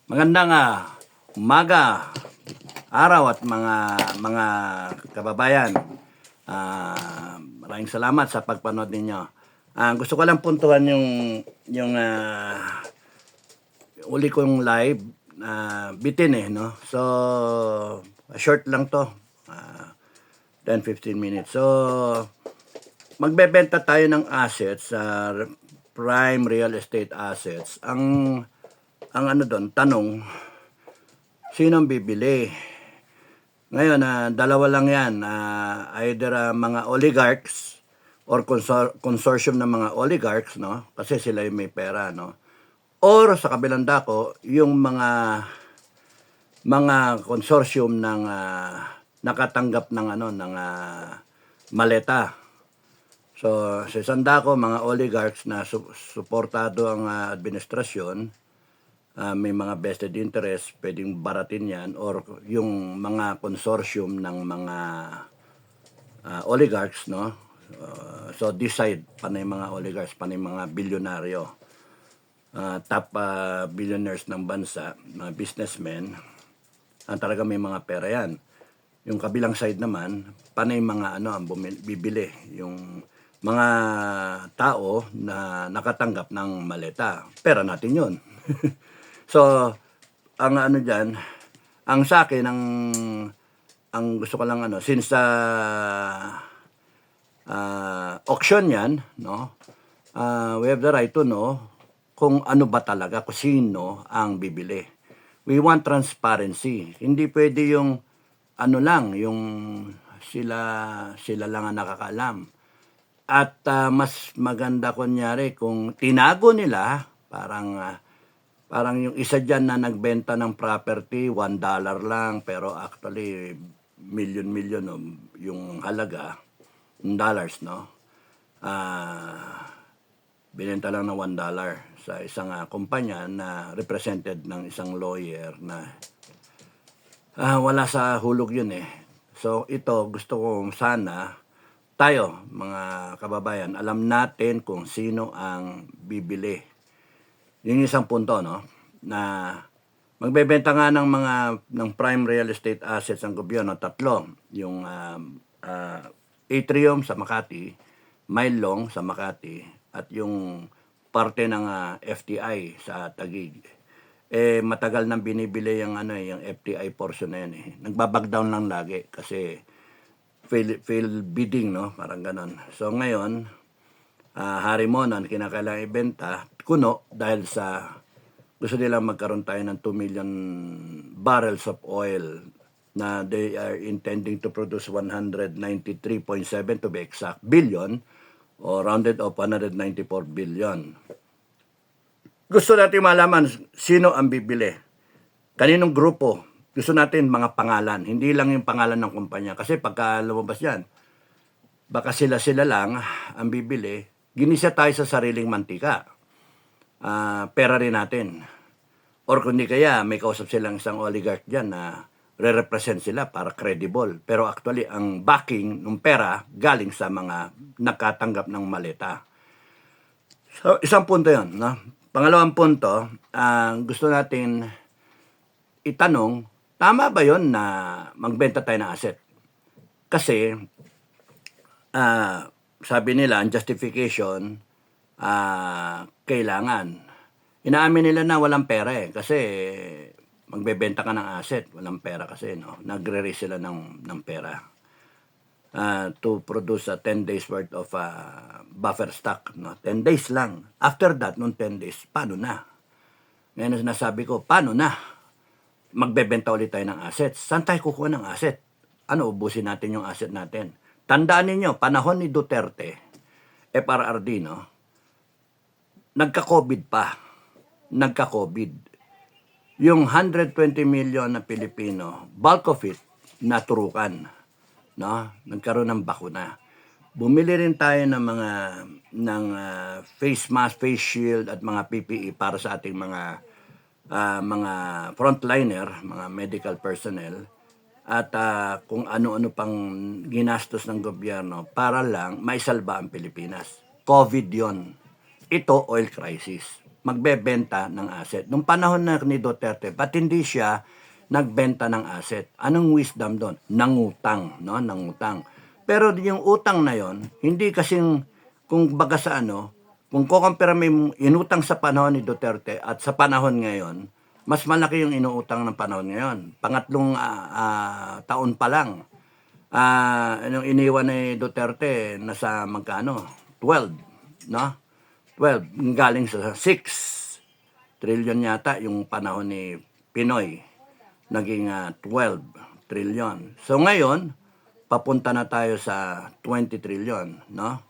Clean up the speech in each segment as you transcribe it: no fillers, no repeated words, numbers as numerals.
Magandang umaga, araw at mga kababayan. Maraming salamat sa pagpanood ninyo. Gusto ko lang puntuhan yung uli kong live bitin no. So short lang to. 10-15 minutes. So magbebenta tayo ng assets sa prime real estate assets. Ang ano doon, tanong, sino ang bibili? Ngayon, dalawa lang yan. Either mga oligarchs or consortium ng mga oligarchs, no? Kasi sila yung may pera, no? Or sa kabilang dako, yung mga consortium ng nakatanggap ng maleta. So, sa isang dako, mga oligarchs na suportado ang administrasyon, may mga vested interest, pwedeng baratin yan, or yung mga consortium ng mga oligarchs, no? So decide panay mga oligarchs, panay mga bilyonaryo, top billionaires ng bansa, mga businessmen, talaga may mga pera yan. Yung kabilang side naman, panay mga ang bibili, yung mga tao na nakatanggap ng maleta. Pera natin yun. So, ang dyan, ang sa akin, ang gusto ko lang since auction yan, no? We have the right to know kung ano ba talaga, kung sino ang bibili. We want transparency. Hindi pwede yung lang, yung sila lang ang nakakaalam. At mas maganda kunyari kung tinago nila, parang yung isa dyan na nagbenta ng property, $1 lang, pero actually, million yung halaga, dollars, no? Binenta lang ng $1 sa isang kumpanya na represented ng isang lawyer na wala sa hulog yun eh. So ito, gusto kong sana tayo, mga kababayan, alam natin kung sino ang bibili. Yun yung isang punto, no? Na magbebenta nga ng prime real estate assets ang gobyerno, tatlo. Yung Atrium sa Makati, Mailong sa Makati, at yung parte ng FTI sa Taguig. Matagal nang binibili yung FTI portion na yan eh. Nagbabag down lang lagi kasi fail bidding, no? Parang ganon. So ngayon, hari mo na kinakailangan ibenta, kuno dahil sa gusto nila magkaroon tayo ng 2 million barrels of oil na they are intending to produce 193.7 to be exact billion, or rounded off 194 billion. Gusto natin malaman sino ang bibili, kaninong grupo. Gusto natin mga pangalan, hindi lang yung pangalan ng kumpanya, kasi pagka lumabas yan, baka sila lang ang bibili, ginisa tayo sa sariling mantika. Pera rin natin. Or kundi kaya may kausap silang isang oligarch dyan na re-represent sila para credible. Pero actually, ang backing ng pera galing sa mga nakatanggap ng maleta. So, isang punto yun. No? Pangalawang punto, gusto natin itanong, tama ba yon na magbenta tayo ng asset? Kasi, sabi nila, ang justification, kailangan. Inaamin nila na walang pera eh. Kasi magbebenta ka ng asset, walang pera kasi, no? Nagre-raise sila ng pera to produce 10 days worth of buffer stock. No? 10 days lang. After that, nung 10 days, paano na? Ngayon nasabi ko, paano na? Magbebenta ulit tayo ng assets. Saan tayo kukuha ng asset? Ano, ubusin natin yung asset natin? Tandaan ninyo, panahon ni Duterte, FRRD, no? Nagka-COVID pa. Nagka-COVID. Yung 120 million na Pilipino, bulk of it, naturukan. No? Nagkaroon ng bakuna. Bumili rin tayo ng face mask, face shield, at mga PPE para sa ating mga frontliner, mga medical personnel, at kung ano-ano pang ginastos ng gobyerno para lang maisalba ang Pilipinas. COVID yon. Ito, oil crisis. magbebenta ng asset. Nung panahon na ni Duterte, ba't hindi siya nagbenta ng asset? Anong wisdom doon? Nangutang, no? Nangutang. Pero yung utang na yon, hindi kasing, kung baga sa ano, kung kukumpara mo yung inutang sa panahon ni Duterte at sa panahon ngayon, mas malaki yung inuutang ng panahon ngayon. Pangatlong taon pa lang. Anong iniwan ni Duterte, nasa magkano? 12, no? 12, galing sa 6 trillion yata yung panahon ni Pinoy. Naging 12 trillion. So ngayon, papunta na tayo sa 20 trillion, no?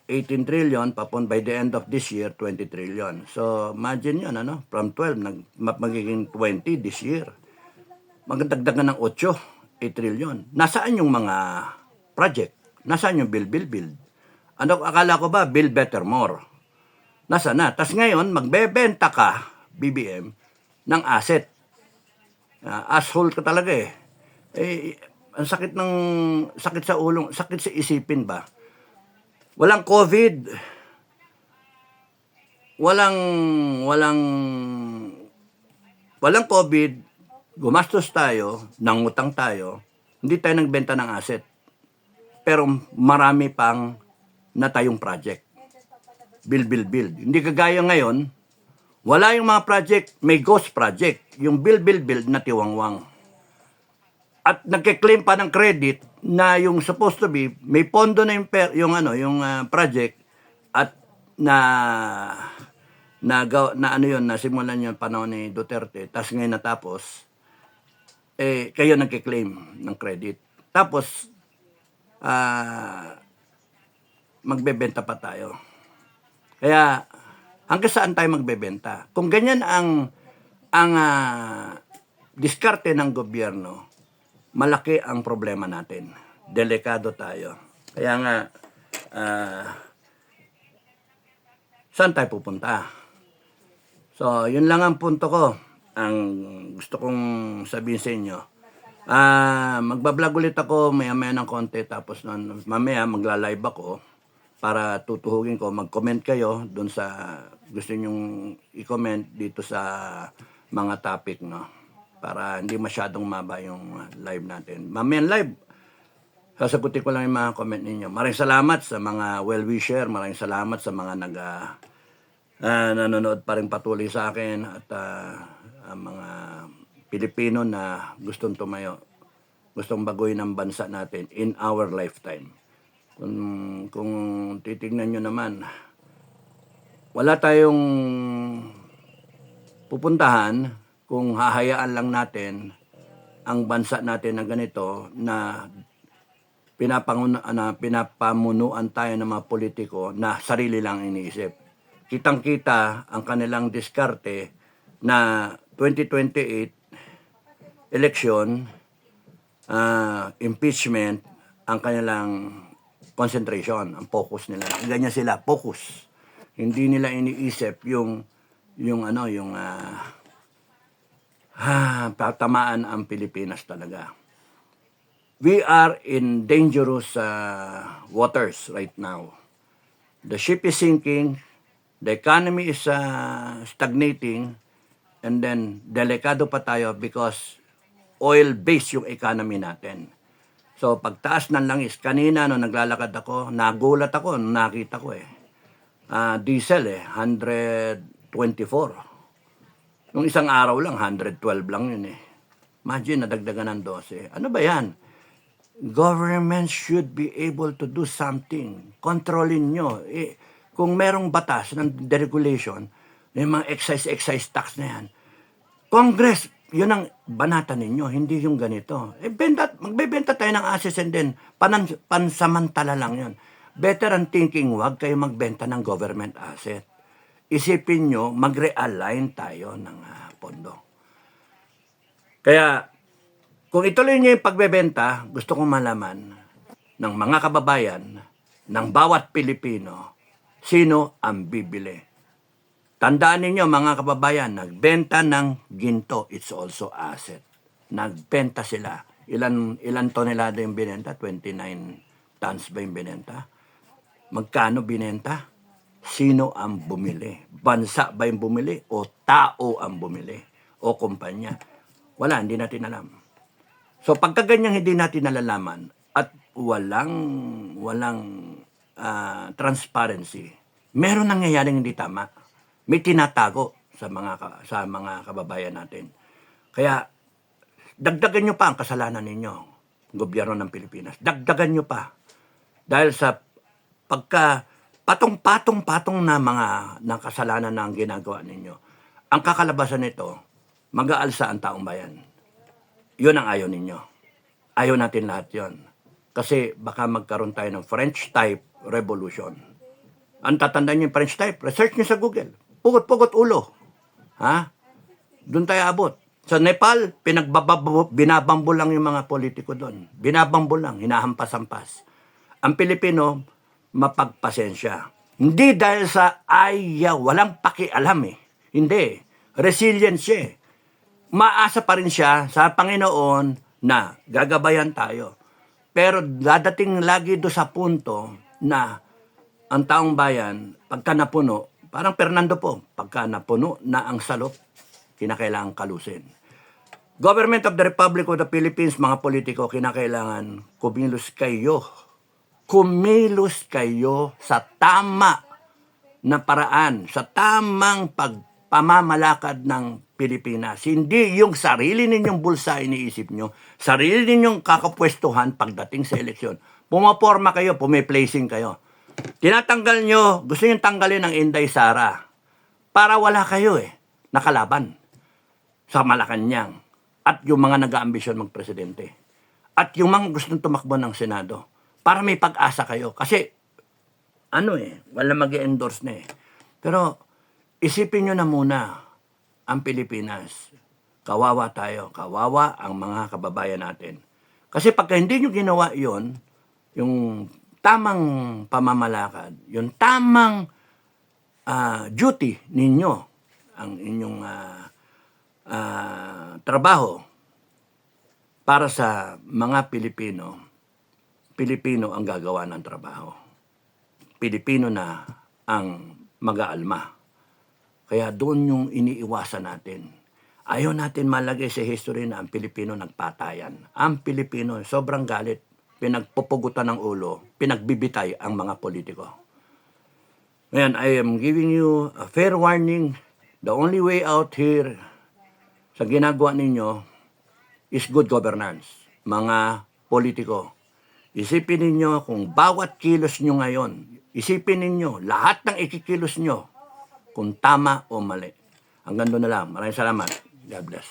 18 trillion, by the end of this year, 20 trillion. So, imagine yun, ano? From 12, magiging 20 this year. Magdagdagan ng 8 trillion. Nasaan yung mga project? Nasaan yung build? Ano, akala ko ba, build better more? Nasaan na? Tas ngayon, magbebenta ka, BBM, ng asset. Asshole ka talaga eh. Ang sakit sa ulong, sakit sa isipin ba? Walang COVID. Walang COVID. Gumastos tayo, nangutang tayo, hindi tayo nagbenta ng asset. Pero marami pang natayong project. Build. Hindi kagaya ngayon, wala yung mga project, may ghost project. Yung build na tiwangwang. At nagke-claim pa ng credit na yung supposed to be, may pondo na yung project at nasimulan yung panahon ni Duterte, tas ngayon natapos, kayo nagke-claim ng credit. Tapos, magbebenta pa tayo. Kaya, hanggang saan tayo magbebenta? Kung ganyan ang diskarte ng gobyerno, malaki ang problema natin. Delikado tayo. Kaya nga, saan tayo pupunta? So, yun lang ang punto ko. Ang gusto kong sabihin sa inyo. Magbablog ulit ako maya-maya ng konti. Tapos mamaya magla-live ako para tutuhugin ko. Mag-comment kayo dun sa gusto nyong i-comment dito sa mga topic, no? Para hindi masyadong maba yung live natin. Mamayang live, sasagutin ko lang yung mga comment ninyo. Maraming salamat sa mga well-wisher. Maraming salamat sa mga nanonood pa rin patuloy sa akin. At mga Pilipino na gustong tumayo. Gustong baguhin ang bansa natin in our lifetime. Kung titignan nyo naman, wala tayong pupuntahan kung hahayaan lang natin ang bansa natin na ganito na pinapamunuan tayo ng mga politiko na sarili lang iniisip. Kitang-kita ang kanilang diskarte na 2028 election, impeachment, ang kanilang concentration, ang focus nila. Ganyan sila, focus. Hindi nila iniisip yung tatamaan ang Pilipinas talaga. We are in dangerous waters right now. The ship is sinking, the economy is stagnating, and then delikado pa tayo because oil-based yung economy natin. So pagtaas ng langis, kanina naglalakad ako, nagulat ako, nakita ko diesel 124. Nung isang araw lang, 112 lang yun Imagine, nadagdagan ng 12. Ano ba yan? Government should be able to do something. Kontrolin nyo. Kung merong batas ng deregulation, yung mga excise tax na yan, Congress, yun ang banatan ninyo, hindi yung ganito. Magbebenta tayo ng assets and then pansamantala lang yun. Better ang thinking, wag kayo magbenta ng government asset. Isipin nyo, mag-realign tayo ng pondo. Kaya, kung ituloy nyo yung pagbebenta, gusto kong malaman ng mga kababayan, ng bawat Pilipino, sino ang bibili. Tandaan ninyo mga kababayan, nagbenta ng ginto, it's also asset. Nagbenta sila. Ilan tonelada yung binenta? 29 tons ba yung binenta? Magkano binenta? Sino ang bumili? bansa ba yung bumili o tao ang bumili o kumpanya? Wala, hindi natin alam. So pagka ganyang hindi natin nalalaman at walang transparency, meron nangyayaring hindi tama. May tinatago sa mga kababayan natin. Kaya dagdagan nyo pa ang kasalanan ninyo, gobyerno ng Pilipinas. Dagdagan nyo pa. Dahil sa pagka patong-patong na mga ng kasalanan na ang ginagawa ninyo, ang kakalabasan nito, mag-aalsa ang taong bayan. Yun ang ayaw ninyo. Ayaw natin lahat yun. Kasi baka magkaroon tayo ng French type revolution. Ang tatandaan nyo yung French type, research nyo sa Google. Pugot-pugot ulo. Ha? Doon tayo abot. Sa Nepal, binabambo lang yung mga politiko doon. Binabambo lang, hinahampas-hampas. Ang Pilipino, mapagpasensya. Hindi dahil sa ayaw, walang pakialam eh. Hindi. Resilient siya eh. Maasa pa rin siya sa Panginoon na gagabayan tayo. Pero dadating lagi do sa punto na ang taong bayan, pagka napuno, parang Fernando po, pagka napuno na ang salop, kinakailangan kalusin. Government of the Republic of the Philippines, mga politiko, kinakailangan kumilos kayo. Kumilos kayo sa tama na paraan, sa tamang pamamalakad ng Pilipinas. Hindi yung sarili ninyong bulsa iniisip nyo, sarili ninyong kakapwestuhan pagdating sa eleksyon. Pumaporma kayo, pumiplacing kayo. Tinatanggal nyo, gusto nyo tanggalin ang Inday Sara para wala kayo nakalaban sa Malacanang at yung mga nag-aambisyon magpresidente at yung mga gustong tumakbo ng Senado para may pag-asa kayo. Kasi, wala mag-endorse na eh. Pero, isipin nyo na muna ang Pilipinas. Kawawa tayo. Kawawa ang mga kababayan natin. Kasi pagka hindi nyo ginawa yon, yung tamang pamamalakad, yung tamang duty ninyo, ang inyong trabaho para sa mga Pilipino, Pilipino ang gagawa ng trabaho. Pilipino na ang mag-aalma. Kaya doon yung iniiwasan natin. Ayaw natin malagay sa history na ang Pilipino nagpatayan. Ang Pilipino, sobrang galit, pinagpupugutan ng ulo, pinagbibitay ang mga politiko. Ngayon, I am giving you a fair warning. The only way out here sa ginagawa ninyo is good governance. Mga politiko, isipin ninyo kung bawat kilos nyo ngayon, isipin ninyo lahat ng ikikilos nyo kung tama o mali. Hanggang doon na lang. Maraming salamat. God bless.